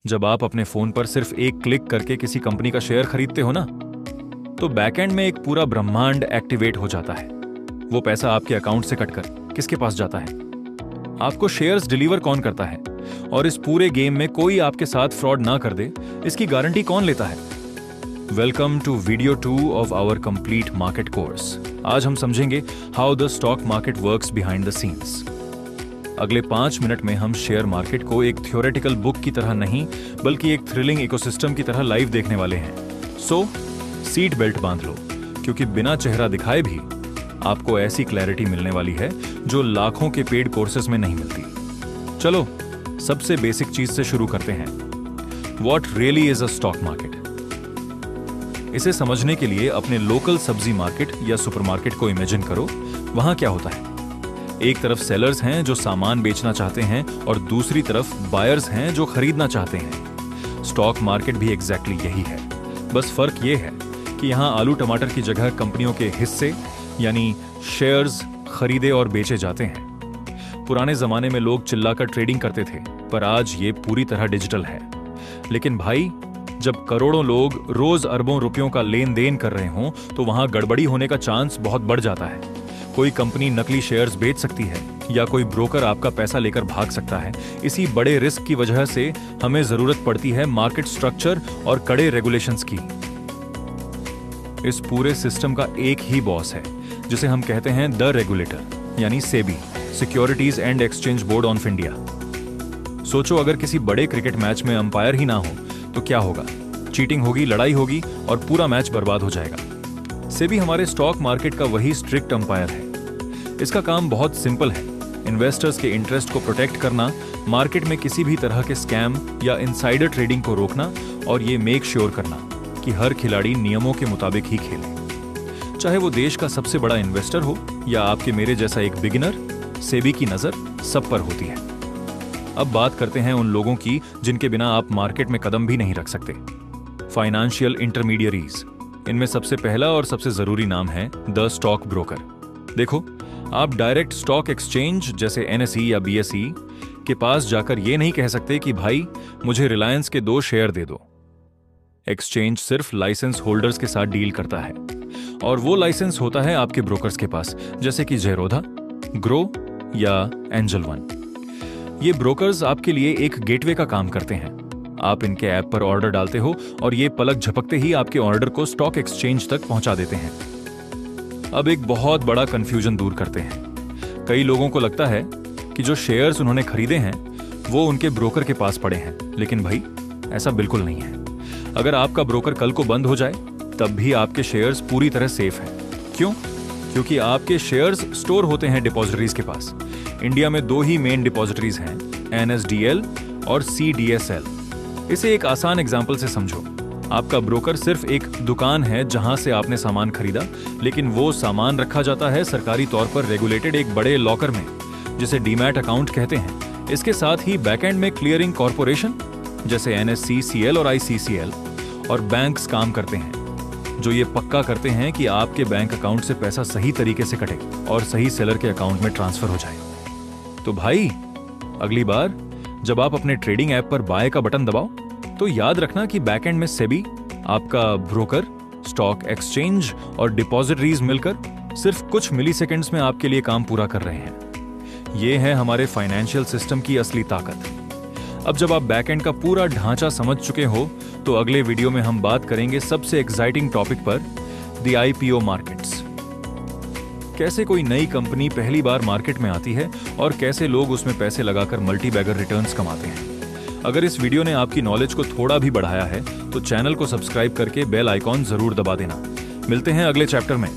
जब आप अपने फोन पर सिर्फ एक क्लिक करके किसी कंपनी का शेयर खरीदते हो ना, तो बैकएंड में एक पूरा ब्रह्मांड एक्टिवेट हो जाता है। वो पैसा आपके अकाउंट से कटकर किसके पास जाता है? आपको शेयर्स डिलीवर कौन करता है? और इस पूरे गेम में कोई आपके साथ फ्रॉड ना कर दे, इसकी गारंटी कौन लेता है? Welcome to video 2 of our complete market course. आज हम समझेंगे how the stock market works behind the scenes. अगले 5 मिनट में हम शेयर मार्केट को एक थ्योरेटिकल बुक की तरह नहीं, बल्कि एक थ्रिलिंग इकोसिस्टम की तरह लाइव देखने वाले हैं। सो सीट बेल्ट बांध लो, क्योंकि बिना चेहरा दिखाए भी आपको ऐसी क्लैरिटी मिलने वाली है जो लाखों के पेड कोर्सेज में नहीं मिलती। चलो सबसे बेसिक चीज से शुरू करते हैं। What really is a stock market? इसे समझने के लिए अपने लोकल सब्जी मार्केट या सुपरमार्केट को इमेजिन करो। वहां क्या होता है? एक तरफ सेलर्स हैं जो सामान बेचना चाहते हैं और दूसरी तरफ बायर्स हैं जो खरीदना चाहते हैं। स्टॉक मार्केट भी एग्जैक्टली यही है, बस फर्क यह है कि यहां आलू टमाटर की जगह कंपनियों के हिस्से यानी शेयर्स खरीदे और बेचे जाते हैं। पुराने जमाने में लोग चिल्लाकर ट्रेडिंग करते थे, पर आज ये पूरी तरह डिजिटल है। लेकिन भाई, जब करोड़ों लोग रोज अरबों रुपयों का लेन देन कर रहे हों, तो वहां गड़बड़ी होने का चांस बहुत बढ़ जाता है। कोई कंपनी नकली शेयर्स बेच सकती है या कोई ब्रोकर आपका पैसा लेकर भाग सकता है। इसी बड़े रिस्क की वजह से हमें जरूरत पड़ती है मार्केट स्ट्रक्चर और कड़े रेगुलेशंस की। इस पूरे सिस्टम का एक ही बॉस है, जिसे हम कहते हैं द रेगुलेटर, यानी SEBI, securities and exchange board of India. सोचो, अगर किसी बड़े क्रिकेट मैच में अंपायर ही ना हो तो क्या होगा? चीटिंग होगी, लड़ाई होगी और पूरा मैच बर्बाद हो जाएगा। सेबी हमारे स्टॉक मार्केट का वही स्ट्रिक्ट अंपायर है। इसका काम बहुत सिंपल है, इन्वेस्टर्स के इंटरेस्ट को प्रोटेक्ट करना, मार्केट में किसी भी तरह के स्कैम या इनसाइडर ट्रेडिंग को रोकना और ये मेक श्योर करना कि हर खिलाड़ी नियमों के मुताबिक ही खेले। चाहे वो देश का सबसे बड़ा इन्वेस्टर हो या आपके मेरे जैसा एक बिगिनर, सेबी की नजर सब पर होती है। अब बात करते हैं उन लोगों की जिनके बिना आप मार्केट में कदम भी नहीं रख सकते। Financial intermediaries. इनमें सबसे पहला और सबसे जरूरी नाम है द स्टॉक ब्रोकर। देखो, आप डायरेक्ट स्टॉक एक्सचेंज जैसे एनएसई या बीएसई के पास जाकर ये नहीं कह सकते कि भाई मुझे रिलायंस के 2 शेयर दे दो। एक्सचेंज सिर्फ लाइसेंस होल्डर्स के साथ डील करता है, और वो लाइसेंस होता है आपके ब्रोकर्स के पास, जैसे कि जेरोधा, ग्रो या एंजल वन। ये ब्रोकर्स आपके लिए एक गेटवे का काम करते हैं। आप इनके ऐप पर ऑर्डर डालते हो और ये पलक झपकते ही आपके ऑर्डर को स्टॉक एक्सचेंज तक पहुंचा देते हैं। अब एक बहुत बड़ा कंफ्यूजन दूर करते हैं। कई लोगों को लगता है कि जो शेयर्स उन्होंने खरीदे हैं वो उनके ब्रोकर के पास पड़े हैं, लेकिन भाई ऐसा बिल्कुल नहीं है। अगर आपका ब्रोकर कल को बंद हो जाए तब भी आपके शेयर्स पूरी तरह सेफ हैं। क्यों? क्योंकि आपके शेयर्स स्टोर होते हैं डिपॉजिटरीज के पास। इंडिया में 2 ही मेन डिपॉजिटरीज हैं, एनएसडीएल और सीडीएसएल। इसे एक आसान एग्जांपल से समझो। आपका ब्रोकर सिर्फ एक दुकान है जहां से आपने सामान खरीदा, लेकिन वो सामान रखा जाता है सरकारी तौर पर रेगुलेटेड एक बड़े लॉकर में, जिसे डीमैट अकाउंट कहते हैं। इसके साथ ही बैकएंड में क्लियरिंग कॉर्पोरेशन जैसे एनएससीसीएल और आईसीसीएल और बैंक्स काम करते हैं, जो ये पक्का करते हैं कि आपके बैंक अकाउंट से पैसा सही तरीके से कटे और सही सेलर के अकाउंट में ट्रांसफर हो जाए। तो भाई, अगली बार जब आप अपने ट्रेडिंग ऐप पर बाय का बटन दबाओ तो याद रखना कि बैकएंड में सेबी, आपका ब्रोकर, स्टॉक एक्सचेंज और डिपॉजिटरीज मिलकर सिर्फ कुछ मिलीसेकंड्स में आपके लिए काम पूरा कर रहे हैं। ये है हमारे फाइनेंशियल सिस्टम की असली ताकत। अब जब आप बैकएंड का पूरा ढांचा समझ चुके हो, तो अगले वीडियो में हम बात करेंगे सबसे एक्साइटिंग टॉपिक पर, द आईपीओ मार्केट्स। कैसे कोई नई कंपनी पहली बार मार्केट में आती है और कैसे लोग उसमें पैसे लगाकर मल्टी बैगर रिटर्न्स कमाते हैं। अगर इस वीडियो ने आपकी नॉलेज को थोड़ा भी बढ़ाया है तो चैनल को सब्सक्राइब करके बेल आइकॉन जरूर दबा देना। मिलते हैं अगले चैप्टर में।